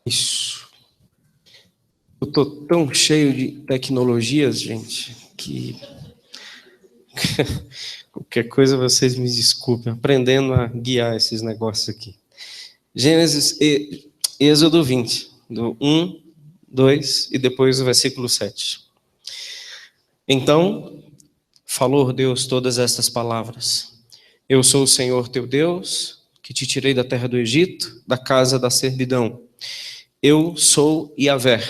Isso. Eu tô tão cheio de tecnologias, gente, que qualquer coisa vocês me desculpem, aprendendo a guiar esses negócios aqui. Gênesis e Êxodo 20, do 1, 2 e depois o versículo 7. Então, falou Deus todas estas palavras: Eu sou o Senhor teu Deus, que te tirei da terra do Egito, da casa da servidão. Eu sou Yahvé.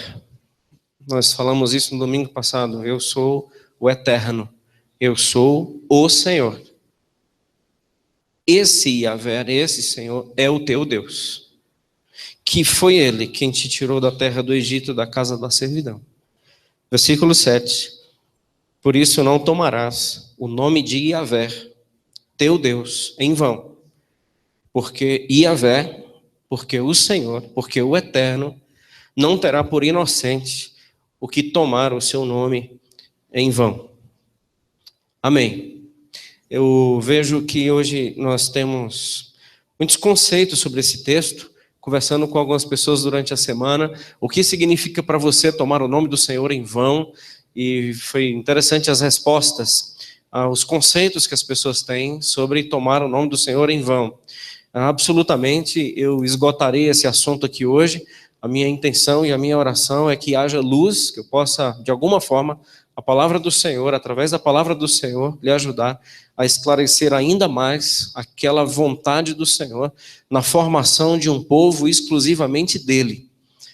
Nós falamos isso no domingo passado. Eu sou o Eterno. Eu sou o Senhor. Esse Yahvé, esse Senhor, é o teu Deus. Que foi Ele quem te tirou da terra do Egito, da casa da servidão. Versículo 7. Por isso não tomarás o nome de Yahvé, teu Deus, em vão. Porque Yahvé, porque o Senhor, porque o Eterno, não terá por inocente o que tomar o seu nome em vão. Amém. Eu vejo que hoje nós temos muitos conceitos sobre esse texto, conversando com algumas pessoas durante a semana, o que significa para você tomar o nome do Senhor em vão, e foi interessante as respostas, os conceitos que as pessoas têm sobre tomar o nome do Senhor em vão. Absolutamente, eu esgotarei esse assunto aqui hoje. A minha intenção e a minha oração é que haja luz, que eu possa, de alguma forma, a palavra do Senhor, através da palavra do Senhor, lhe ajudar a esclarecer ainda mais aquela vontade do Senhor na formação de um povo exclusivamente dele.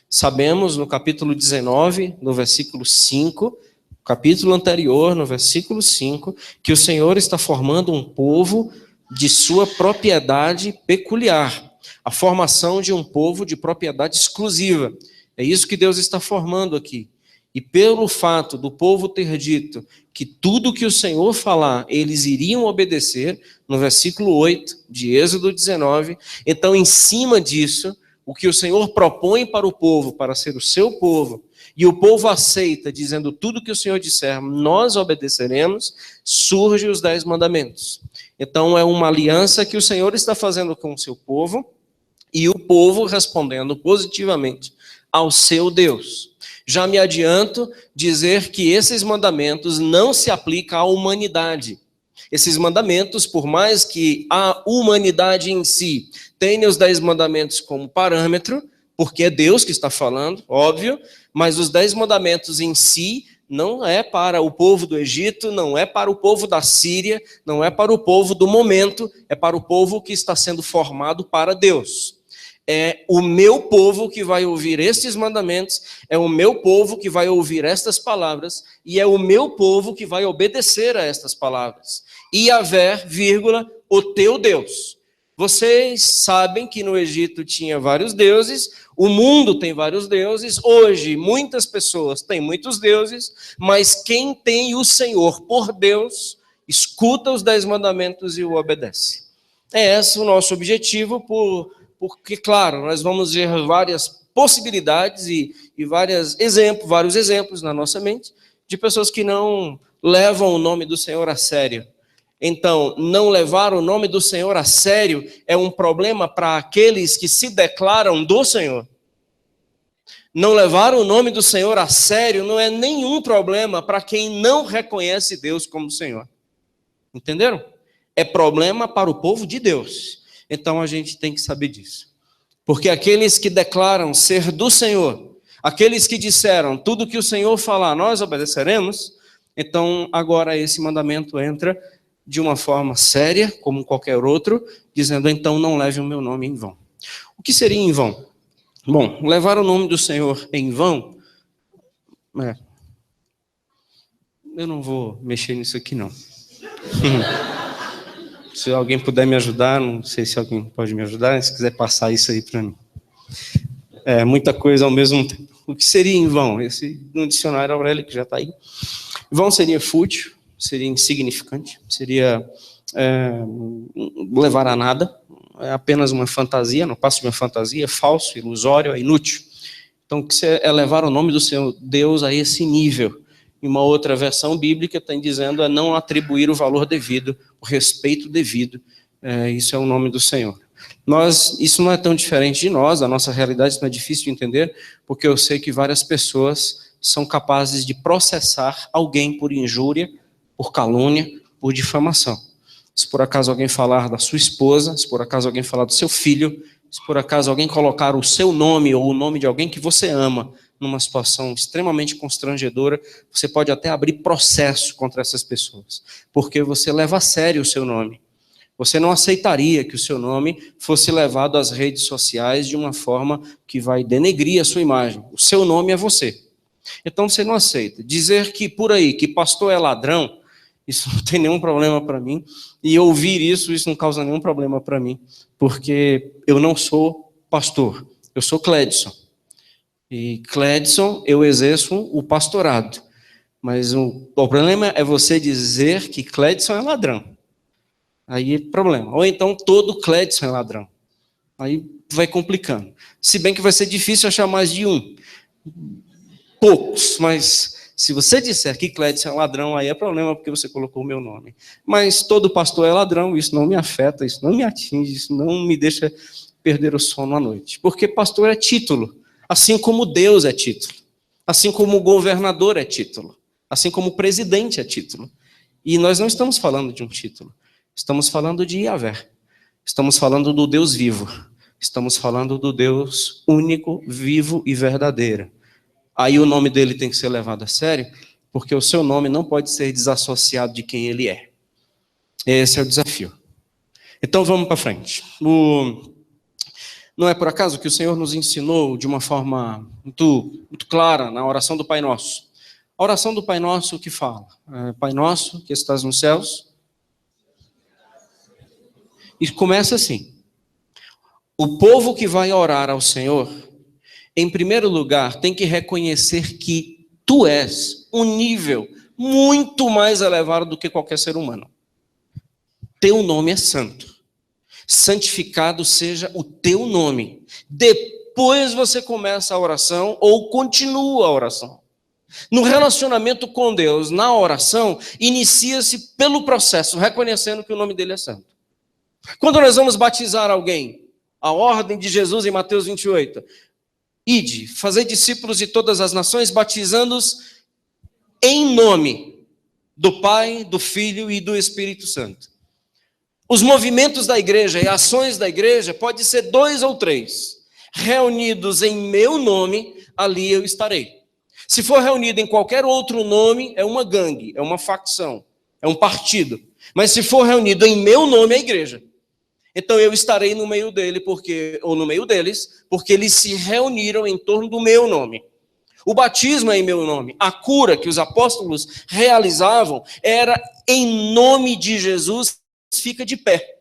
Sabemos no capítulo 19, no versículo 5, capítulo anterior, no versículo 5, que o Senhor está formando um povo de sua propriedade peculiar. A formação de um povo de propriedade exclusiva. É isso que Deus está formando aqui. E pelo fato do povo ter dito que tudo que o Senhor falar, eles iriam obedecer, no versículo 8 de Êxodo 19, então em cima disso, o que o Senhor propõe para o povo, para ser o seu povo, e o povo aceita, dizendo tudo que o Senhor disser, nós obedeceremos, surge os 10 mandamentos. Então é uma aliança que o Senhor está fazendo com o seu povo, e o povo respondendo positivamente ao seu Deus. Já me adianto dizer que esses mandamentos não se aplicam à humanidade. Esses mandamentos, por mais que a humanidade em si tenha os 10 mandamentos como parâmetro, porque é Deus que está falando, óbvio, mas os 10 mandamentos em si não é para o povo do Egito, não é para o povo da Síria, não é para o povo do momento, é para o povo que está sendo formado para Deus. É o meu povo que vai ouvir estes mandamentos, é o meu povo que vai ouvir estas palavras, e é o meu povo que vai obedecer a estas palavras. Yahvé, vírgula, o teu Deus. Vocês sabem que no Egito tinha vários deuses, o mundo tem vários deuses, hoje muitas pessoas têm muitos deuses, mas quem tem o Senhor por Deus, escuta os 10 mandamentos e o obedece. É esse o nosso objetivo, porque, claro, nós vamos ver várias possibilidades e vários exemplos na nossa mente de pessoas que não levam o nome do Senhor a sério. Então, não levar o nome do Senhor a sério é um problema para aqueles que se declaram do Senhor. Não levar o nome do Senhor a sério não é nenhum problema para quem não reconhece Deus como Senhor. Entenderam? É problema para o povo de Deus. Então a gente tem que saber disso. Porque aqueles que declaram ser do Senhor, aqueles que disseram tudo que o Senhor falar, nós obedeceremos, então agora esse mandamento entra de uma forma séria, como qualquer outro, dizendo então não leve o meu nome em vão. O que seria em vão? Bom, levar o nome do Senhor em vão, eu não vou mexer nisso aqui não. Se alguém puder me ajudar, não sei se alguém pode me ajudar, se quiser passar isso aí para mim. É muita coisa ao mesmo tempo. O que seria em vão? Esse no dicionário Aurélio, que já está aí. Vão seria fútil, seria insignificante, seria levar a nada, é apenas uma fantasia, não passa de uma fantasia, falso, ilusório, é inútil. Então, o que é levar o nome do seu Deus a esse nível? Em uma outra versão bíblica está dizendo não atribuir o valor devido, o respeito devido. Isso é o nome do Senhor. Isso não é tão diferente de nós, a nossa realidade não é difícil de entender, porque eu sei que várias pessoas são capazes de processar alguém por injúria, por calúnia, por difamação. Se por acaso alguém falar da sua esposa, se por acaso alguém falar do seu filho, se por acaso alguém colocar o seu nome ou o nome de alguém que você ama numa situação extremamente constrangedora, você pode até abrir processo contra essas pessoas, porque você leva a sério o seu nome. Você não aceitaria que o seu nome fosse levado às redes sociais de uma forma que vai denegrir a sua imagem. O seu nome é você. Então você não aceita. Dizer que por aí, que pastor é ladrão, isso não tem nenhum problema para mim. E ouvir isso não causa nenhum problema para mim. Porque eu não sou pastor, eu sou Cledson. E Cledson, eu exerço o pastorado. Mas o problema é você dizer que Cledson é ladrão. Aí é problema. Ou então todo Cledson é ladrão. Aí vai complicando. Se bem que vai ser difícil achar mais de um. Poucos, mas se você disser que Cledson é ladrão, aí é problema porque você colocou o meu nome. Mas todo pastor é ladrão, isso não me afeta, isso não me atinge, isso não me deixa perder o sono à noite. Porque pastor é título, assim como Deus é título, assim como o governador é título, assim como o presidente é título. E nós não estamos falando de um título, estamos falando de Yahvé, estamos falando do Deus vivo, estamos falando do Deus único, vivo e verdadeiro. Aí o nome dele tem que ser levado a sério, porque o seu nome não pode ser desassociado de quem ele é. Esse é o desafio. Então vamos para frente. Não é por acaso que o Senhor nos ensinou de uma forma muito clara na oração do Pai Nosso. A oração do Pai Nosso que fala, Pai Nosso que estás nos céus, e começa assim: o povo que vai orar ao Senhor, em primeiro lugar, tem que reconhecer que tu és um nível muito mais elevado do que qualquer ser humano. Teu nome é santo. Santificado seja o teu nome. Depois você começa a oração ou continua a oração. No relacionamento com Deus, na oração, inicia-se pelo processo, reconhecendo que o nome dele é santo. Quando nós vamos batizar alguém, a ordem de Jesus em Mateus 28... Ide, fazei discípulos de todas as nações, batizando-os em nome do Pai, do Filho e do Espírito Santo. Os movimentos da igreja e ações da igreja pode ser 2 ou 3. Reunidos em meu nome, ali eu estarei. Se for reunido em qualquer outro nome, é uma gangue, é uma facção, é um partido. Mas se for reunido em meu nome, é a igreja. Então eu estarei no meio dele, ou no meio deles, porque eles se reuniram em torno do meu nome. O batismo é em meu nome. A cura que os apóstolos realizavam era em nome de Jesus, fica de pé.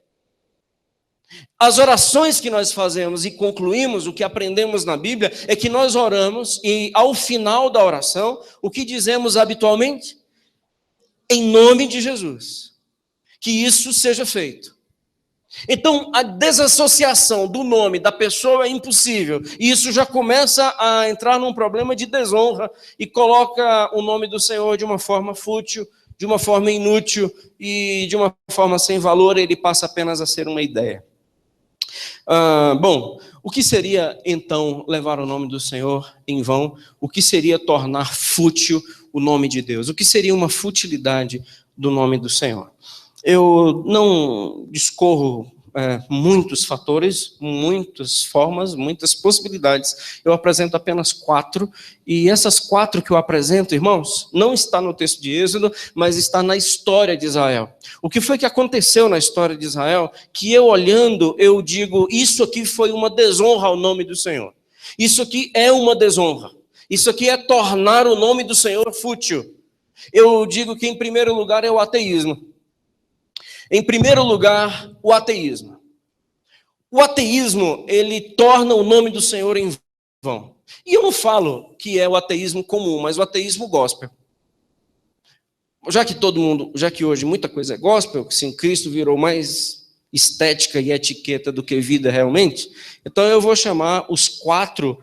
As orações que nós fazemos e concluímos, o que aprendemos na Bíblia, é que nós oramos e ao final da oração, o que dizemos habitualmente? Em nome de Jesus. Que isso seja feito. Então, a desassociação do nome da pessoa é impossível. E isso já começa a entrar num problema de desonra e coloca o nome do Senhor de uma forma fútil, de uma forma inútil e de uma forma sem valor, ele passa apenas a ser uma ideia. Bom, o que seria, então, levar o nome do Senhor em vão? O que seria tornar fútil o nome de Deus? O que seria uma futilidade do nome do Senhor? Eu não discorro muitos fatores, muitas formas, muitas possibilidades. Eu apresento apenas 4, e essas 4 que eu apresento, irmãos, não está no texto de Êxodo, mas está na história de Israel. O que foi que aconteceu na história de Israel, que eu olhando, eu digo, isso aqui foi uma desonra ao nome do Senhor. Isso aqui é uma desonra. Isso aqui é tornar o nome do Senhor fútil. Eu digo que, em primeiro lugar, é o ateísmo. Em primeiro lugar, o ateísmo. O ateísmo, ele torna o nome do Senhor em vão. E eu não falo que é o ateísmo comum, mas o ateísmo gospel. Já que hoje muita coisa é gospel, que sim, Cristo virou mais estética e etiqueta do que vida realmente, então eu vou chamar as 4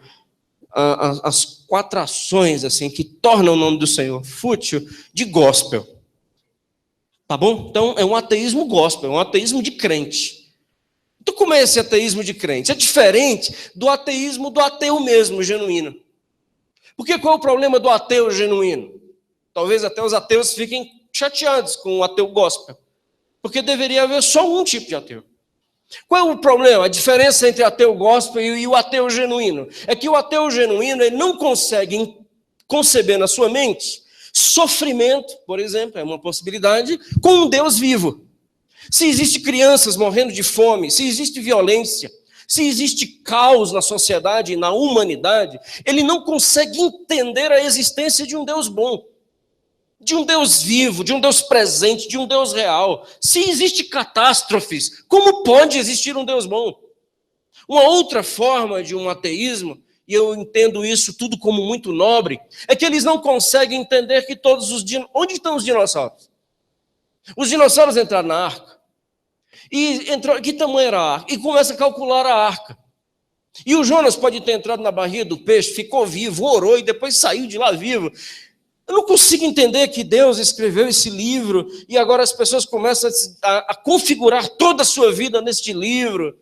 ações assim, que tornam o nome do Senhor fútil de gospel. Tá bom? Então, é um ateísmo gospel, é um ateísmo de crente. Então, como é esse ateísmo de crente? É diferente do ateísmo do ateu mesmo, genuíno. Porque qual é o problema do ateu genuíno? Talvez até os ateus fiquem chateados com o ateu gospel. Porque deveria haver só um tipo de ateu. Qual é o problema? A diferença entre ateu gospel e o ateu genuíno é que o ateu genuíno ele não consegue conceber na sua mente sofrimento, por exemplo, é uma possibilidade, com um Deus vivo. Se existe crianças morrendo de fome, se existe violência, se existe caos na sociedade e na humanidade, ele não consegue entender a existência de um Deus bom, de um Deus vivo, de um Deus presente, de um Deus real. Se existe catástrofes, como pode existir um Deus bom? Uma outra forma de um ateísmo, e eu entendo isso tudo como muito nobre, é que eles não conseguem entender que todos os dinossauros... Onde estão os dinossauros? Os dinossauros entraram na arca. E entrou, que tamanho era a arca? E começa a calcular a arca. E o Jonas pode ter entrado na barriga do peixe, ficou vivo, orou e depois saiu de lá vivo. Eu não consigo entender que Deus escreveu esse livro e agora as pessoas começam a configurar toda a sua vida neste livro.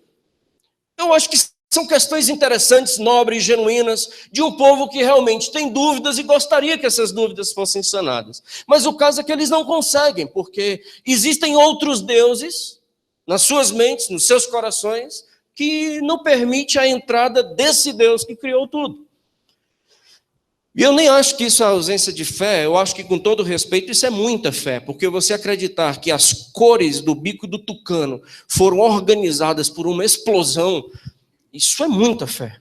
Eu acho que são questões interessantes, nobres, genuínas, de um povo que realmente tem dúvidas e gostaria que essas dúvidas fossem sanadas. Mas o caso é que eles não conseguem, porque existem outros deuses nas suas mentes, nos seus corações, que não permite a entrada desse Deus que criou tudo. E eu nem acho que isso é ausência de fé, eu acho que, com todo respeito, isso é muita fé, porque você acreditar que as cores do bico do tucano foram organizadas por uma explosão, isso é muita fé.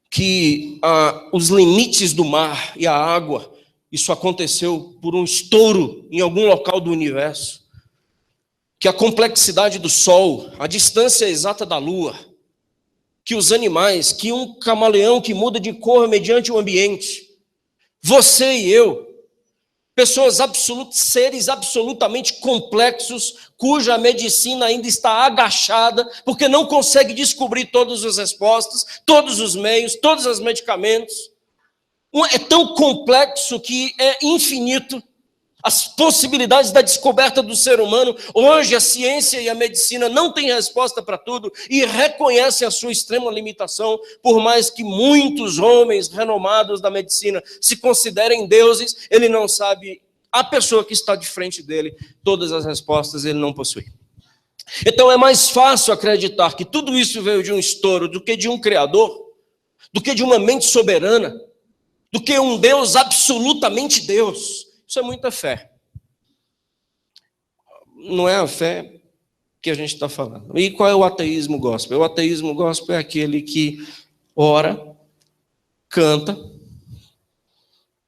Que os limites do mar e a água, isso aconteceu por um estouro em algum local do universo. Que a complexidade do Sol, a distância exata da Lua, que os animais, que um camaleão que muda de cor mediante o ambiente, você e eu, pessoas absolutas, seres absolutamente complexos, cuja medicina ainda está agachada, porque não consegue descobrir todas as respostas, todos os meios, todos os medicamentos. É tão complexo que é infinito. As possibilidades da descoberta do ser humano, hoje a ciência e a medicina não têm resposta para tudo e reconhecem a sua extrema limitação, por mais que muitos homens renomados da medicina se considerem deuses, ele não sabe, a pessoa que está de frente dele, todas as respostas ele não possui. Então é mais fácil acreditar que tudo isso veio de um estouro do que de um criador, do que de uma mente soberana, do que um Deus absolutamente Deus. Isso é muita fé. Não é a fé que a gente está falando. E qual é o ateísmo gospel? O ateísmo gospel é aquele que ora, canta,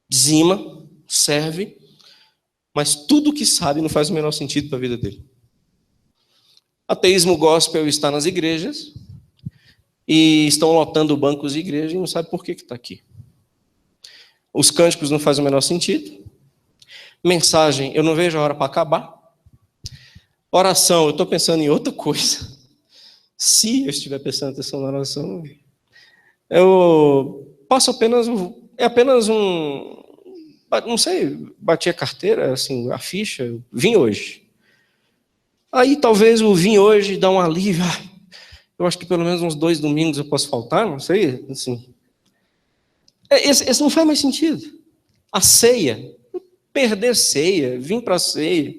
dizima, serve, mas tudo que sabe não faz o menor sentido para a vida dele. Ateísmo gospel está nas igrejas e estão lotando bancos de igreja e não sabe por que está aqui. Os cânticos não fazem o menor sentido. Mensagem, eu não vejo a hora para acabar. Oração, eu estou pensando em outra coisa. Se eu estiver prestando atenção na oração, eu passo apenas não sei, bati a carteira, assim, a ficha, vim hoje. Aí talvez o vim hoje dá um alívio. Eu acho que pelo menos uns 2 domingos eu posso faltar, não sei, assim. Esse não faz mais sentido. A ceia, perder ceia, vir para a ceia,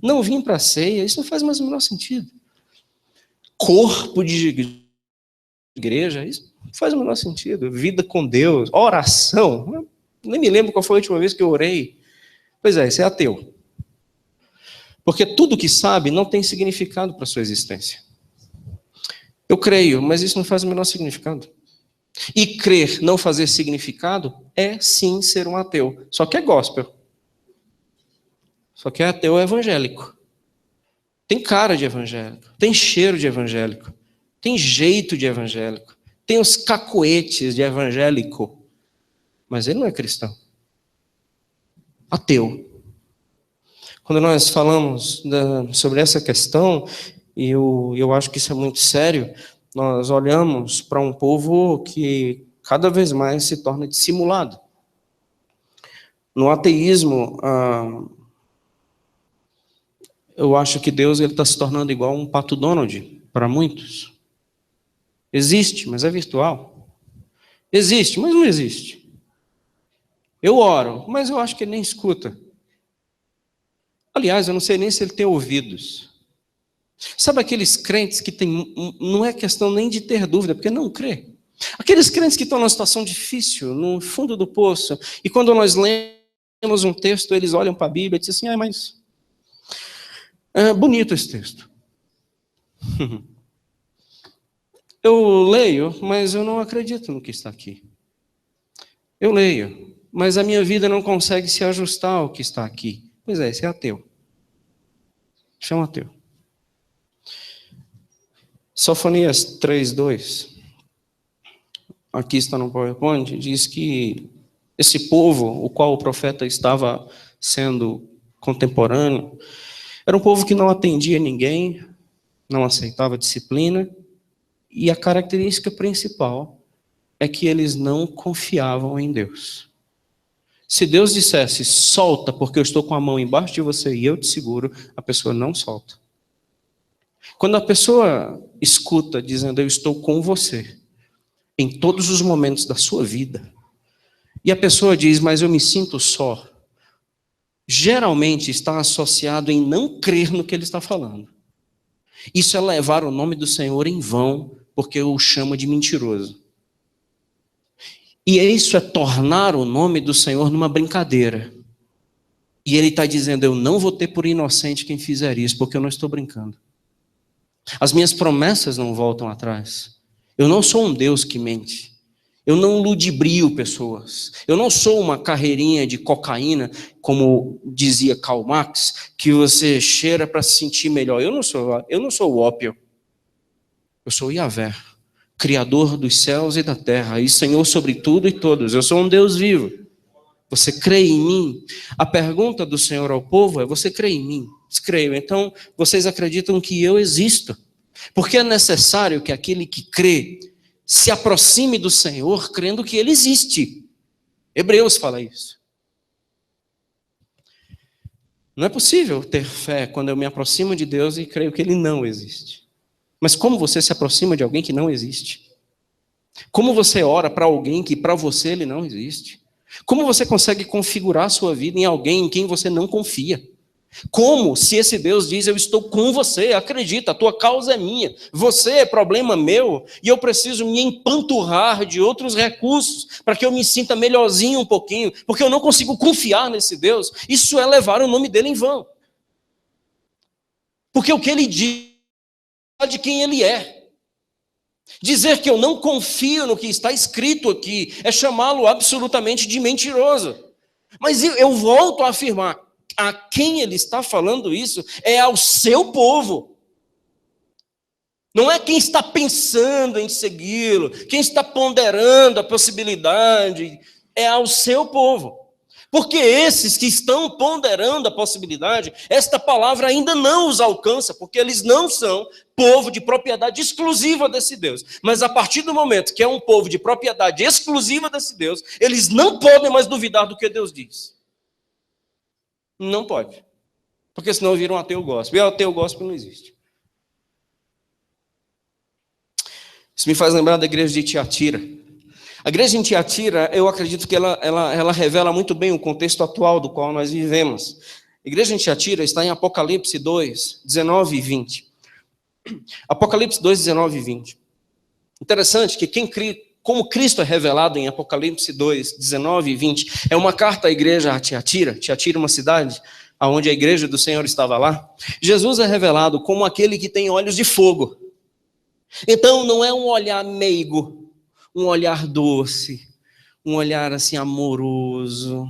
não vir para a ceia, isso não faz mais o menor sentido. Corpo de igreja, isso não faz o menor sentido. Vida com Deus, oração, nem me lembro qual foi a última vez que eu orei. Pois é, isso é ateu. Porque tudo que sabe não tem significado para a sua existência. Eu creio, mas isso não faz o menor significado. E crer não fazer significado é sim ser um ateu, só que é gospel. Só que ateu é evangélico. Tem cara de evangélico, tem cheiro de evangélico, tem jeito de evangélico, tem os cacoetes de evangélico, mas ele não é cristão. Ateu. Quando nós falamos sobre essa questão, e eu acho que isso é muito sério, nós olhamos para um povo que cada vez mais se torna dissimulado. No ateísmo, Eu acho que Deus está se tornando igual um Pato Donald para muitos. Existe, mas é virtual. Existe, mas não existe. Eu oro, mas eu acho que ele nem escuta. Aliás, eu não sei nem se ele tem ouvidos. Sabe aqueles crentes que tem, não é questão nem de ter dúvida, porque não crê. Aqueles crentes que estão numa situação difícil, no fundo do poço, e quando nós lemos um texto, eles olham para a Bíblia e dizem assim, mas é bonito esse texto. Eu leio, mas eu não acredito no que está aqui. Eu leio, mas a minha vida não consegue se ajustar ao que está aqui. Pois é, esse é ateu. Isso é um ateu. Sofonias 3:2, aqui está no PowerPoint, diz que esse povo, o qual o profeta estava sendo contemporâneo, era um povo que não atendia ninguém, não aceitava disciplina, e a característica principal é que eles não confiavam em Deus. Se Deus dissesse, solta, porque eu estou com a mão embaixo de você e eu te seguro, a pessoa não solta. Quando a pessoa escuta dizendo, eu estou com você, em todos os momentos da sua vida, e a pessoa diz, mas eu me sinto só, geralmente está associado em não crer no que ele está falando. Isso é levar o nome do Senhor em vão, porque o chama de mentiroso. E isso é tornar o nome do Senhor numa brincadeira. E ele está dizendo, eu não vou ter por inocente quem fizer isso, porque eu não estou brincando. As minhas promessas não voltam atrás. Eu não sou um Deus que mente. Eu não ludibrio pessoas. Eu não sou uma carreirinha de cocaína, como dizia Karl Marx, que você cheira para se sentir melhor. Eu não sou o ópio. Eu sou Yahvé, Criador dos céus e da terra, e Senhor sobre tudo e todos. Eu sou um Deus vivo. Você crê em mim? A pergunta do Senhor ao povo é, você crê em mim? Creio. Então, vocês acreditam que eu existo? Porque é necessário que aquele que crê se aproxime do Senhor crendo que Ele existe. Hebreus fala isso. Não é possível ter fé quando eu me aproximo de Deus e creio que Ele não existe. Mas como você se aproxima de alguém que não existe? Como você ora para alguém que para você Ele não existe? Como você consegue configurar a sua vida em alguém em quem você não confia? Como se esse Deus diz, eu estou com você, acredita, a tua causa é minha, você é problema meu, e eu preciso me empanturrar de outros recursos, para que eu me sinta melhorzinho um pouquinho, porque eu não consigo confiar nesse Deus, isso é levar o nome dele em vão. Porque o que ele diz é de quem ele é. Dizer que eu não confio no que está escrito aqui, é chamá-lo absolutamente de mentiroso. Mas eu volto a afirmar, a quem ele está falando isso é ao seu povo. Não é quem está pensando em segui-lo, quem está ponderando a possibilidade, é ao seu povo. Porque esses que estão ponderando a possibilidade, esta palavra ainda não os alcança, porque eles não são povo de propriedade exclusiva desse Deus. Mas a partir do momento que é um povo de propriedade exclusiva desse Deus, eles não podem mais duvidar do que Deus diz. Não pode. Porque senão viram um ateu gospel. E ateu gospel não existe. Isso me faz lembrar da igreja de Tiatira. A igreja em Tiatira, eu acredito que ela revela muito bem o contexto atual do qual nós vivemos. A igreja em Tiatira está em Apocalipse 2, 19 e 20. Apocalipse 2, 19 e 20. Interessante que como Cristo é revelado em Apocalipse 2, 19 e 20, é uma carta à igreja a Tiatira. Tiatira é uma cidade onde a igreja do Senhor estava lá. Jesus é revelado como aquele que tem olhos de fogo. Então não é um olhar meigo, um olhar doce, um olhar assim amoroso.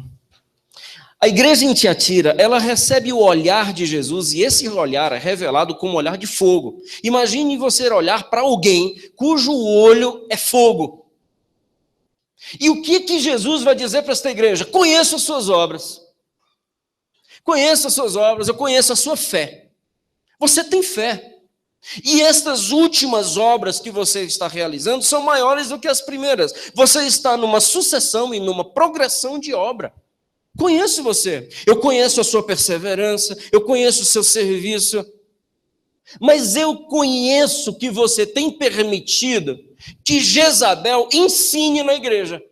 A igreja em Tiatira, ela recebe o olhar de Jesus e esse olhar é revelado como um olhar de fogo. Imagine você olhar para alguém cujo olho é fogo. E o que Jesus vai dizer para esta igreja? Conheço as suas obras. Conheço as suas obras, eu conheço a sua fé. Você tem fé. E estas últimas obras que você está realizando são maiores do que as primeiras. Você está numa sucessão e numa progressão de obra. Conheço você, eu conheço a sua perseverança, eu conheço o seu serviço, mas eu conheço que você tem permitido que Jezabel ensine na igreja.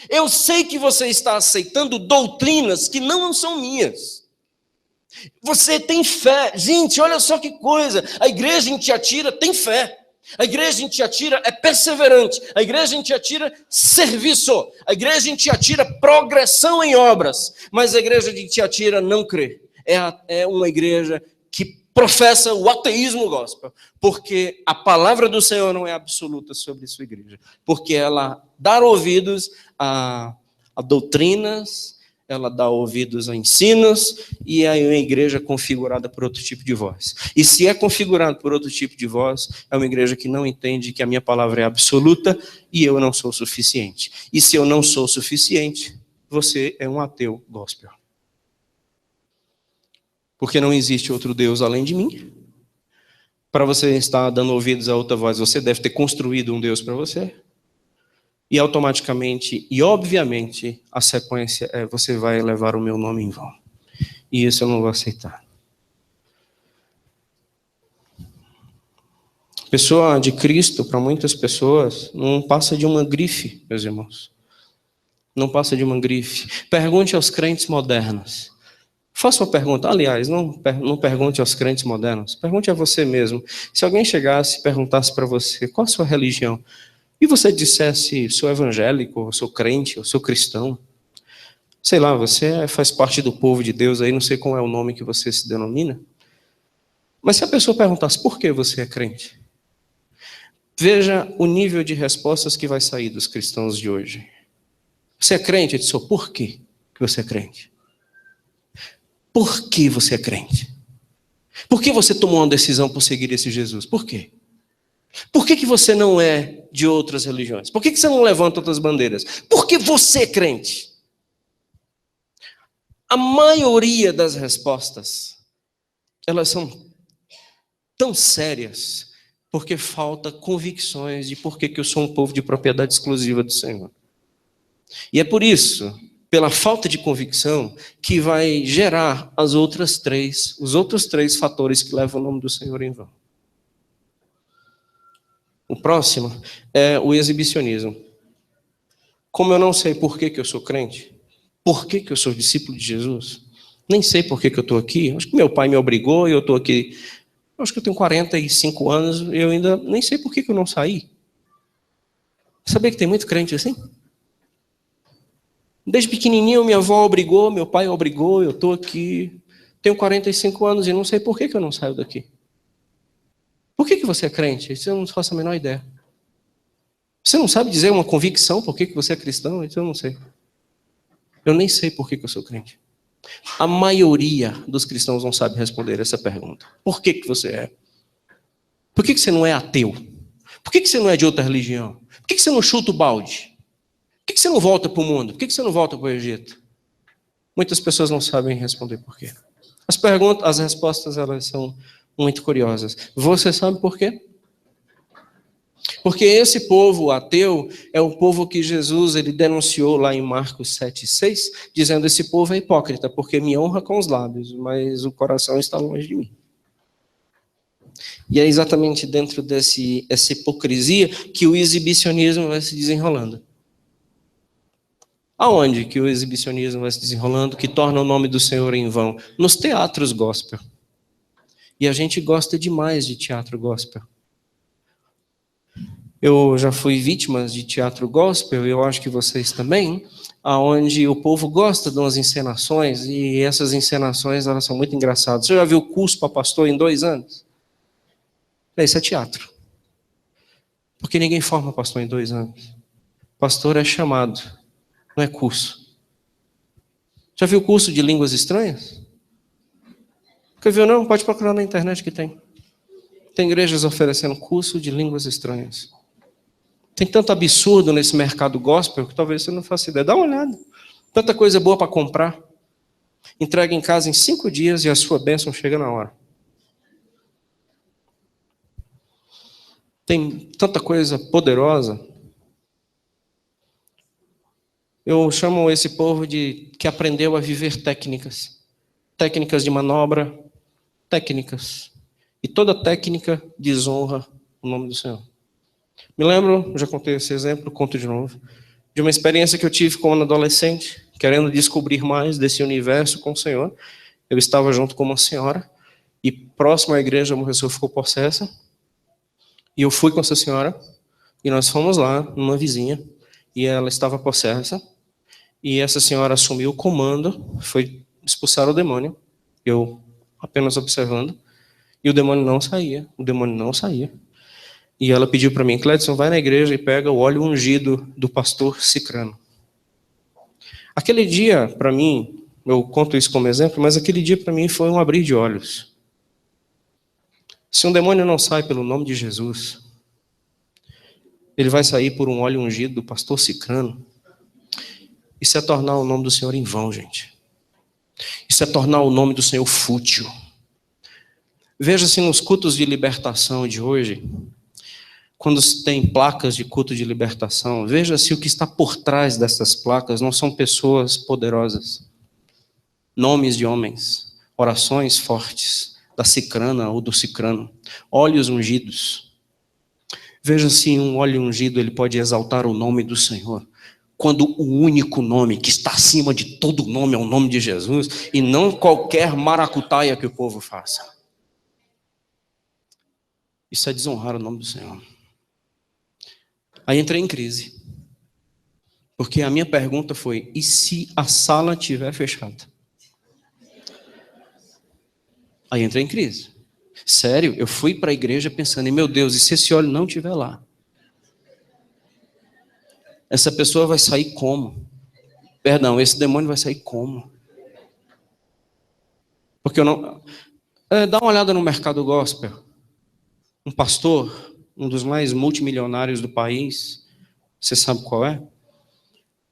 Eu sei que você está aceitando doutrinas que não são minhas. Você tem fé. Gente, olha só que coisa. A igreja em Tiatira tem fé. A igreja em Tiatira é perseverante. A igreja em Tiatira, serviço. A igreja em Tiatira, progressão em obras. Mas a igreja de Tiatira não crê. É uma igreja que professa o ateísmo gospel. Porque a palavra do Senhor não é absoluta sobre sua igreja. Porque ela dá ouvidos a doutrinas, ela dá ouvidos a ensinos, e é uma igreja configurada por outro tipo de voz. E se é configurada por outro tipo de voz, é uma igreja que não entende que a minha palavra é absoluta e eu não sou suficiente. E se eu não sou suficiente, você é um ateu gospel. Porque não existe outro Deus além de mim. Para você estar dando ouvidos a outra voz, você deve ter construído um Deus para você. E automaticamente, e obviamente, a sequência é: você vai levar o meu nome em vão. E isso eu não vou aceitar. Pessoa de Cristo, para muitas pessoas, não passa de uma grife, meus irmãos. Não passa de uma grife. Pergunte aos crentes modernos. Faça uma pergunta, aliás, não pergunte aos crentes modernos. Pergunte a você mesmo. Se alguém chegasse e perguntasse para você: qual a sua religião? E você dissesse: sou evangélico, sou crente, eu sou cristão. Sei lá, você faz parte do povo de Deus, aí não sei qual é o nome que você se denomina. Mas se a pessoa perguntasse: por que você é crente? Veja o nível de respostas que vai sair dos cristãos de hoje. Você é crente? Eu disse: sou. Por que você é crente? Por que você é crente? Por que você tomou uma decisão por seguir esse Jesus? Por quê? Por que você não é de outras religiões? Por que você não levanta outras bandeiras? Porque você é crente. A maioria das respostas, elas são tão sérias, porque falta convicções de por que eu sou um povo de propriedade exclusiva do Senhor. E é por isso, pela falta de convicção, que vai gerar os outros três fatores que levam o nome do Senhor em vão. O próximo é o exibicionismo. Como eu não sei por que eu sou crente, por que eu sou discípulo de Jesus, nem sei por que eu estou aqui, acho que meu pai me obrigou e eu estou aqui, acho que eu tenho 45 anos e eu ainda nem sei por que eu não saí. Sabia que tem muito crente assim? Desde pequenininho minha avó obrigou, meu pai obrigou, eu estou aqui, tenho 45 anos e não sei por que eu não saio daqui. Por que você é crente? Isso eu não faço a menor ideia. Você não sabe dizer uma convicção por que você é cristão? Isso eu não sei. Eu nem sei por que eu sou crente. A maioria dos cristãos não sabe responder essa pergunta. Por que você é? Por que você não é ateu? Por que você não é de outra religião? Por que você não chuta o balde? Por que você não volta para o mundo? Por que você não volta para o Egito? Muitas pessoas não sabem responder por quê. As respostas, elas são muito curiosas. Você sabe por quê? Porque esse povo ateu é o povo que Jesus ele denunciou lá em Marcos 7,6, dizendo: esse povo é hipócrita, porque me honra com os lábios, mas o coração está longe de mim. E é exatamente dentro dessa hipocrisia que o exibicionismo vai se desenrolando. Aonde que o exibicionismo vai se desenrolando, que torna o nome do Senhor em vão? Nos teatros gospel. E a gente gosta demais de teatro gospel. Eu já fui vítima de teatro gospel, eu acho que vocês também, aonde o povo gosta de umas encenações, e essas encenações elas são muito engraçadas. Você já viu curso para pastor em 2 anos? Isso é teatro. Porque ninguém forma pastor em 2 anos. Pastor é chamado, não é curso. Já viu curso de línguas estranhas? Nunca viu não? Pode procurar na internet que tem. Tem igrejas oferecendo curso de línguas estranhas. Tem tanto absurdo nesse mercado gospel que talvez você não faça ideia. Dá uma olhada. Tanta coisa boa para comprar. Entrega em casa em 5 dias e a sua bênção chega na hora. Tem tanta coisa poderosa. Eu chamo esse povo de que aprendeu a viver técnicas. Técnicas de manobra, técnicas. E toda técnica desonra o nome do Senhor. Me lembro, já contei esse exemplo, conto de novo, de uma experiência que eu tive como adolescente, querendo descobrir mais desse universo com o Senhor. Eu estava junto com uma senhora, e próximo à igreja uma pessoa ficou possessa, e eu fui com essa senhora, e nós fomos lá, numa vizinha, e ela estava possessa, e essa senhora assumiu o comando, foi expulsar o demônio, eu apenas observando, e o demônio não saía. E ela pediu para mim, Cledson, vai na igreja e pega o óleo ungido do pastor Cicrano. Aquele dia, para mim, eu conto isso como exemplo, mas aquele dia para mim foi um abrir de olhos. Se um demônio não sai pelo nome de Jesus, ele vai sair por um óleo ungido do pastor Cicrano. Isso é tornar o nome do Senhor em vão, gente. Isso é tornar o nome do Senhor fútil. Veja-se nos cultos de libertação de hoje, quando tem placas de culto de libertação, veja-se o que está por trás dessas placas, não são pessoas poderosas. Nomes de homens, orações fortes, da cicrana ou do cicrano, óleos ungidos. Veja se um óleo ungido ele pode exaltar o nome do Senhor, quando o único nome que está acima de todo nome é o nome de Jesus, e não qualquer maracutaia que o povo faça. Isso é desonrar o nome do Senhor. Aí entrei em crise, porque a minha pergunta foi, e se a sala estiver fechada? Aí entrei em crise. Sério, eu fui para a igreja pensando, meu Deus, e se esse óleo não estiver lá? Essa pessoa vai sair como? Perdão, esse demônio vai sair como? Porque eu não... dá uma olhada no mercado gospel. Um pastor, um dos mais multimilionários do país, você sabe qual é?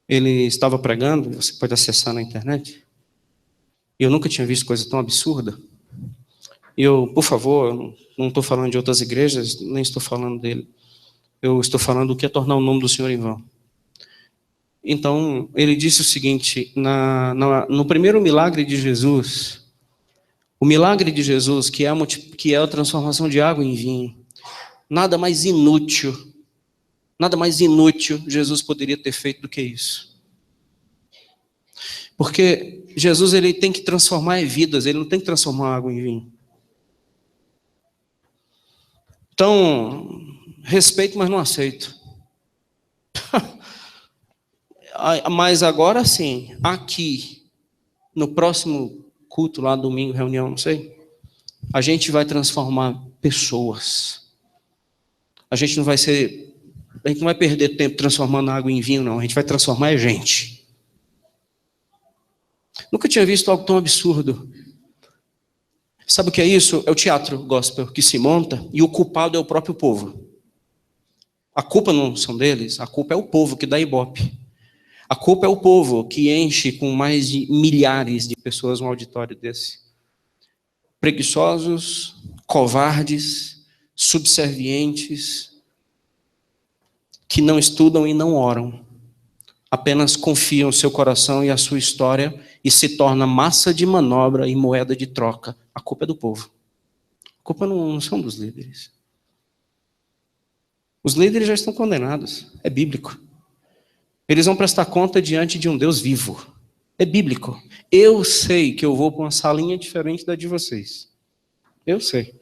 Ele estava pregando, você pode acessar na internet. Eu nunca tinha visto coisa tão absurda. Eu, por favor, não estou falando de outras igrejas, nem estou falando dele. Eu estou falando do que é tornar o nome do Senhor em vão. Então, ele disse o seguinte, no primeiro milagre de Jesus, o milagre de Jesus, que é a transformação de água em vinho, nada mais inútil Jesus poderia ter feito do que isso. Porque Jesus ele tem que transformar vidas, ele não tem que transformar água em vinho. Então, respeito, mas não aceito. Mas agora sim, aqui, no próximo culto, lá domingo, reunião, não sei, a gente vai transformar pessoas. A gente não vai perder tempo transformando água em vinho, não. A gente vai transformar gente. Nunca tinha visto algo tão absurdo. Sabe o que é isso? É o teatro gospel que se monta e o culpado é o próprio povo. A culpa não são deles, a culpa é o povo que dá ibope. A culpa é o povo que enche com mais de milhares de pessoas um auditório desse. Preguiçosos, covardes, subservientes, que não estudam e não oram. Apenas confiam seu coração e a sua história e se torna massa de manobra e moeda de troca. A culpa é do povo. A culpa não são dos líderes. Os líderes já estão condenados. É bíblico. Eles vão prestar conta diante de um Deus vivo. É bíblico. Eu sei que eu vou para uma salinha diferente da de vocês. Eu sei.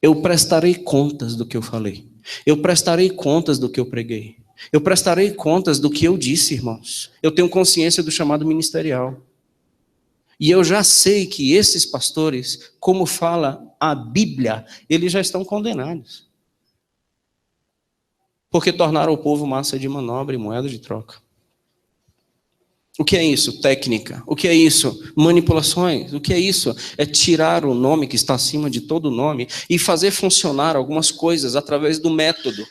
Eu prestarei contas do que eu falei. Eu prestarei contas do que eu preguei. Eu prestarei contas do que eu disse, irmãos. Eu tenho consciência do chamado ministerial. E eu já sei que esses pastores, como fala a Bíblia, eles já estão condenados. Porque tornaram o povo massa de manobra e moeda de troca. O que é isso? Técnica. O que é isso? Manipulações. O que é isso? É tirar o nome que está acima de todo nome e fazer funcionar algumas coisas através do método.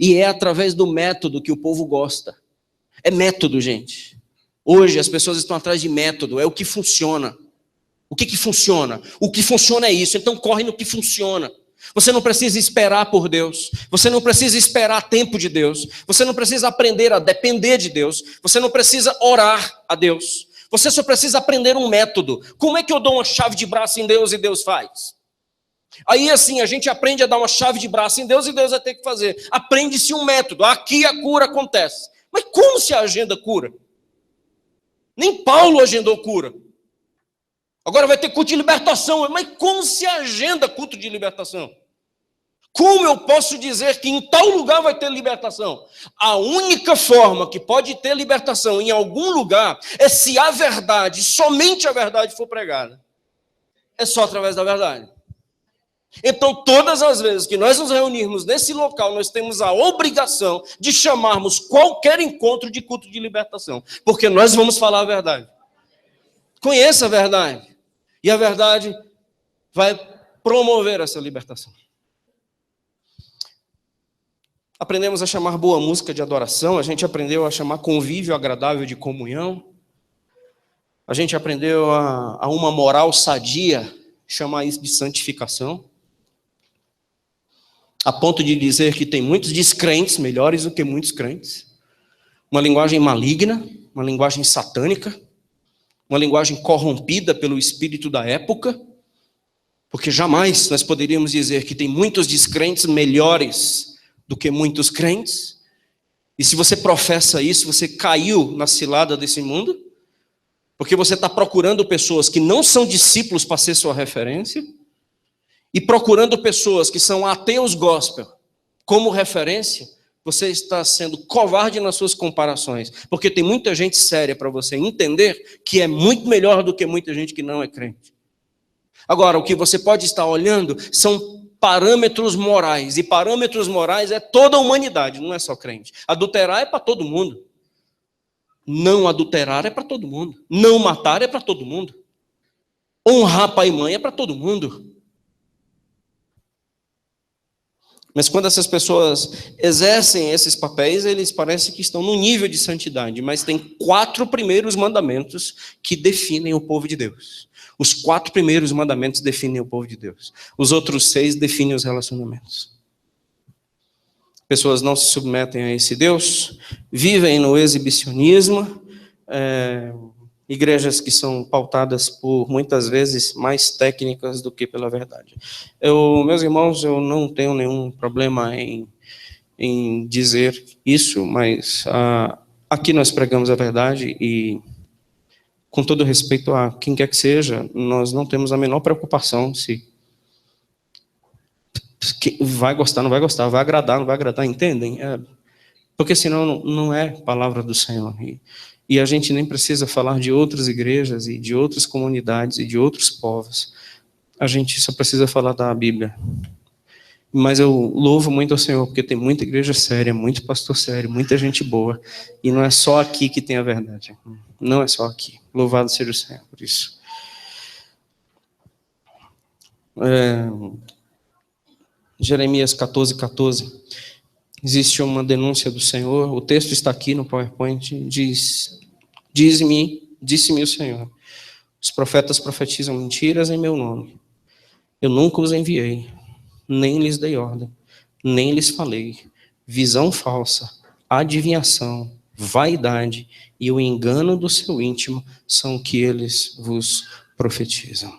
E é através do método que o povo gosta. É método, gente. Hoje as pessoas estão atrás de método, é o que funciona. O que funciona? O que funciona é isso, então corre no que funciona. Você não precisa esperar por Deus. Você não precisa esperar tempo de Deus. Você não precisa aprender a depender de Deus. Você não precisa orar a Deus. Você só precisa aprender um método. Como é que eu dou uma chave de braço em Deus e Deus faz? Aí assim, a gente aprende a dar uma chave de braço em Deus e Deus vai ter que fazer. Aprende-se um método. Aqui a cura acontece. Mas como se agenda cura? Nem Paulo agendou cura. Agora vai ter culto de libertação. Mas como se agenda culto de libertação? Como eu posso dizer que em tal lugar vai ter libertação? A única forma que pode ter libertação em algum lugar é se a verdade, somente a verdade for pregada. É só através da verdade. Então, todas as vezes que nós nos reunirmos nesse local, nós temos a obrigação de chamarmos qualquer encontro de culto de libertação, porque nós vamos falar a verdade. Conheça a verdade. E a verdade vai promover essa libertação. Aprendemos a chamar boa música de adoração, a gente aprendeu a chamar convívio agradável de comunhão, a gente aprendeu a uma moral sadia, chamar isso de santificação, a ponto de dizer que tem muitos descrentes melhores do que muitos crentes, uma linguagem maligna, uma linguagem satânica, uma linguagem corrompida pelo espírito da época, porque jamais nós poderíamos dizer que tem muitos descrentes melhores do que muitos crentes. E se você professa isso, você caiu na cilada desse mundo, porque você está procurando pessoas que não são discípulos para ser sua referência, e procurando pessoas que são ateus gospel como referência, você está sendo covarde nas suas comparações, porque tem muita gente séria para você entender que é muito melhor do que muita gente que não é crente. Agora, o que você pode estar olhando são parâmetros morais, e parâmetros morais é toda a humanidade, não é só crente. Adulterar é para todo mundo. Não adulterar é para todo mundo. Não matar é para todo mundo. Honrar pai e mãe é para todo mundo. Mas quando essas pessoas exercem esses papéis, eles parecem que estão num nível de santidade, mas tem 4 primeiros mandamentos que definem o povo de Deus. Os 4 primeiros mandamentos definem o povo de Deus. Os outros 6 definem os relacionamentos. Pessoas não se submetem a esse Deus, vivem no exibicionismo, igrejas que são pautadas por, muitas vezes, mais técnicas do que pela verdade. Meus irmãos, eu não tenho nenhum problema em dizer isso, mas aqui nós pregamos a verdade e, com todo respeito a quem quer que seja, nós não temos a menor preocupação se vai gostar, não vai gostar, vai agradar, não vai agradar, entendem? Porque senão não é palavra do Senhor. E a gente nem precisa falar de outras igrejas e de outras comunidades e de outros povos. A gente só precisa falar da Bíblia. Mas eu louvo muito ao Senhor, porque tem muita igreja séria, muito pastor sério, muita gente boa. E não é só aqui que tem a verdade. Não é só aqui. Louvado seja o Senhor por isso. Jeremias 14:14. Existe uma denúncia do Senhor, o texto está aqui no PowerPoint, disse-me o Senhor, os profetas profetizam mentiras em meu nome. Eu nunca os enviei, nem lhes dei ordem, nem lhes falei. Visão falsa, adivinhação, vaidade e o engano do seu íntimo são o que eles vos profetizam.